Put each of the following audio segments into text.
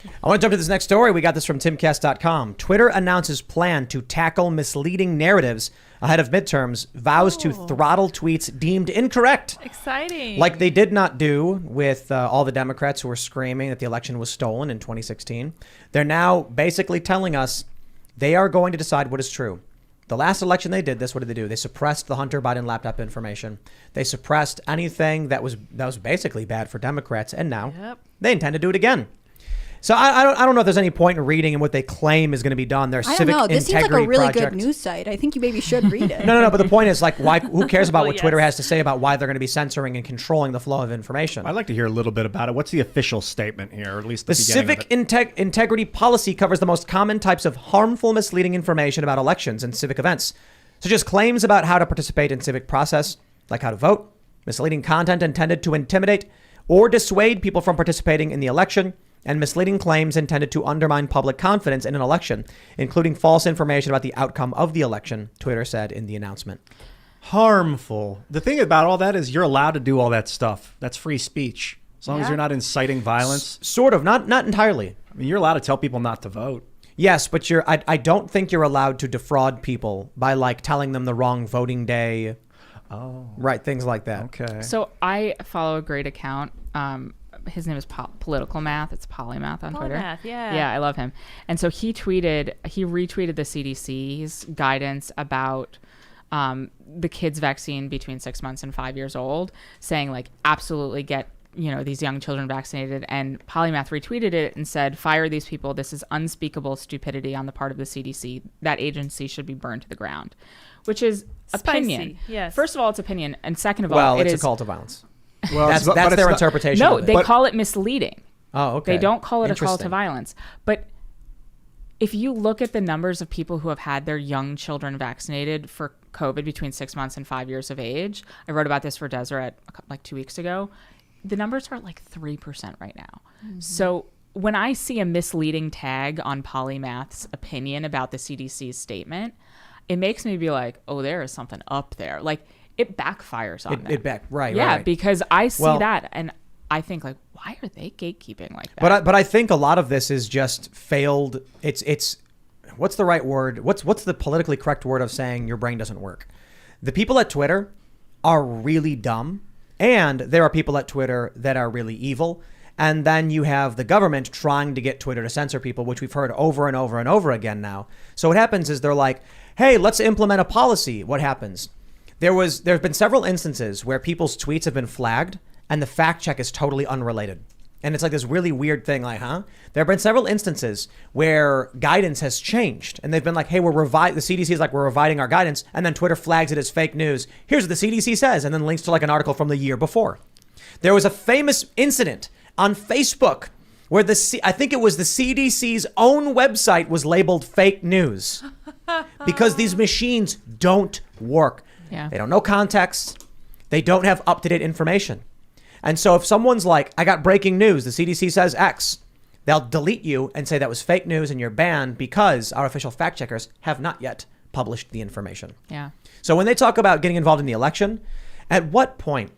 I want to jump to this next story. We got this from timcast.com. Twitter announces plan to tackle misleading narratives ahead of midterms, vows to throttle tweets deemed incorrect. Exciting. Like they did not do with all the Democrats who were screaming that the election was stolen in 2016. They're now basically telling us they are going to decide what is true. The last election they did this, what did they do? They suppressed the Hunter Biden laptop information. They suppressed anything that was basically bad for Democrats. And now they intend to do it again. So I don't know if there's any point in reading in what they claim is going to be done. Their civic integrity This seems like a really project. good news site. I think you maybe should read it. No. But the point is, like, why? Who cares about what Twitter has to say about why they're going to be censoring and controlling the flow of information? I'd like to hear a little bit about it. What's the official statement here, or at least the civic integrity policy covers the most common types of harmful, misleading information about elections and civic events, such as claims about how to participate in civic process, like how to vote, misleading content intended to intimidate or dissuade people from participating in the election, and misleading claims intended to undermine public confidence in an election, including false information about the outcome of the election, Twitter said in the announcement. Harmful. The thing about all that is you're allowed to do all that stuff. That's free speech. As long as you're not inciting violence. Sort of. Not entirely. I mean, you're allowed to tell people not to vote. Yes, but I don't think you're allowed to defraud people by like telling them the wrong voting day. Oh. Right. Things like that. Okay. So I follow a great account. His name is Political Math. It's Polymath on Twitter. Polymath, yeah. Yeah, I love him. And so he retweeted the CDC's guidance about the kids vaccine between 6 months and 5 years old, saying like, absolutely get, these young children vaccinated. And Polymath retweeted it and said, fire these people. This is unspeakable stupidity on the part of the CDC. That agency should be burned to the ground, which is opinion. Yes. First of all, it's opinion. And second of all, it's a call to violence. Well, that's their interpretation. No, of it. they call it misleading. Oh, okay. They don't call it a call to violence. But if you look at the numbers of people who have had their young children vaccinated for COVID between 6 months and 5 years of age, I wrote about this for Deseret like 2 weeks ago. The numbers are at like 3% right now. Mm-hmm. So when I see a misleading tag on Polymath's opinion about the CDC's statement, it makes me be like, oh, there is something up there. Like, it backfires on them. Right. Yeah, right. because I see that and I think like, why are they gatekeeping like that? But I think a lot of this is just failed. It's what's the right word? What's the politically correct word of saying your brain doesn't work? The people at Twitter are really dumb, and there are people at Twitter that are really evil. And then you have the government trying to get Twitter to censor people, which we've heard over and over and over again now. So what happens is they're like, hey, let's implement a policy. What happens? There's been several instances where people's tweets have been flagged and the fact check is totally unrelated. And it's like this really weird thing, like, huh? There have been several instances where guidance has changed and they've been like, hey, the CDC is like, we're revising our guidance. And then Twitter flags it as fake news. Here's what the CDC says. And then links to like an article from the year before. There was a famous incident on Facebook where I think it was the CDC's own website was labeled fake news because these machines don't work. Yeah. They don't know context. They don't have up-to-date information. And so if someone's like, I got breaking news, the CDC says X, they'll delete you and say that was fake news and you're banned because our official fact checkers have not yet published the information. Yeah. So when they talk about getting involved in the election, at what point,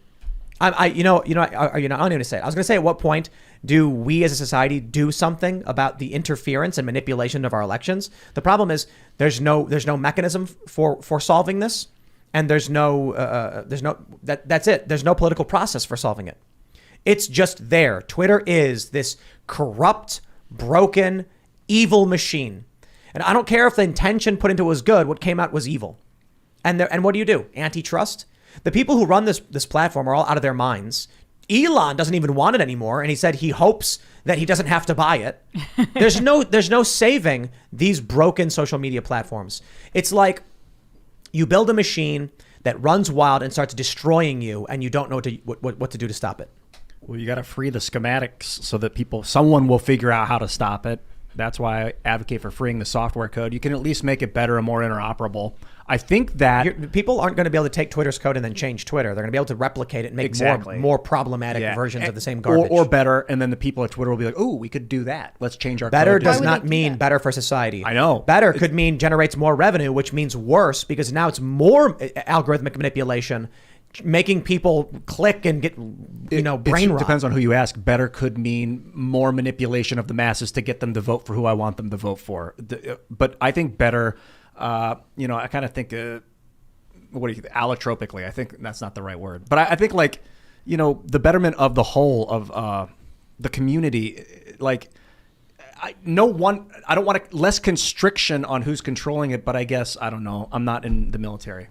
I'm going to say it. I was going to say, at what point do we as a society do something about the interference and manipulation of our elections? The problem is there's no mechanism for solving this. And that's it. There's no political process for solving it. It's just there. Twitter is this corrupt, broken, evil machine. And I don't care if the intention put into it was good. What came out was evil. And what do? Antitrust? The people who run this platform are all out of their minds. Elon doesn't even want it anymore. And he said he hopes that he doesn't have to buy it. There's no saving these broken social media platforms. It's like, you build a machine that runs wild and starts destroying you, and you don't know what to do to stop it. Well, you got to free the schematics so that someone will figure out how to stop it. That's why I advocate for freeing the software code. You can at least make it better and more interoperable. I think that people aren't going to be able to take Twitter's code and then change Twitter. They're going to be able to replicate it and make more problematic versions of the same garbage. Or better, and then the people at Twitter will be like, oh, we could do that. Let's change our better code. Does not mean better for society. I know. Better could mean generates more revenue, which means worse because now it's more algorithmic manipulation making people click and get brain It rot. depends on who you ask. Better could mean more manipulation of the masses to get them to vote for who I want them to vote for. But I think better, I kind of think, allotropically, I think that's not the right word. But I think the betterment of the whole of the community, I don't want less constriction on who's controlling it, but I guess, I don't know. I'm not in the military.